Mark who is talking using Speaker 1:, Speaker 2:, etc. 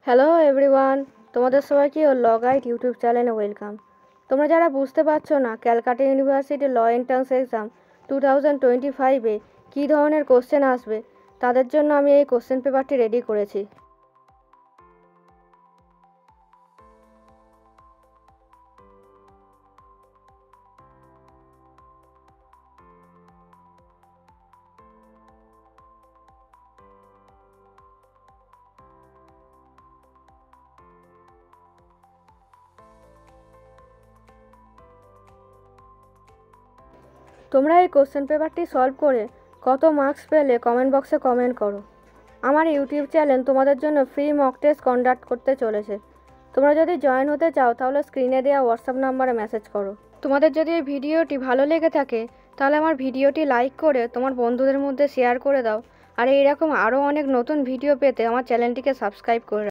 Speaker 1: Hello everyone, তোমাদের সবাইকে our law guide YouTube চ্যানেলে ওয়েলকাম। তোমরা যারা বুঝতে পারছো না Calcutta University law entrance exam 2025-এ কী ধরনের কোশ্চেন আসবে, তাদের জন্য আমি এই কোশ্চেন পেপারটি রেডি করেছি। তোমরা এই কোশ্চেন পেপারটি সলভ করে কত মার্কস পেলে কমেন্ট বক্সে কমেন্ট করো। আমার ইউটিউব চ্যানেল তোমাদের জন্য ফ্রি মক টেস্ট কন্ডাক্ট করতে চলেছে। তোমরা যদি জয়েন হতে চাও তাহলে স্ক্রিনে দেওয়া হোয়াটসঅ্যাপ নাম্বারে মেসেজ করো। তোমাদের যদি এই ভিডিওটি ভালো লেগে থাকে তাহলে আমার ভিডিওটি লাইক করে তোমার বন্ধুদের মধ্যে শেয়ার করে দাও। আর এইরকম আরও অনেক নতুন ভিডিও পেতে আমার চ্যানেলটিকে সাবস্ক্রাইব করে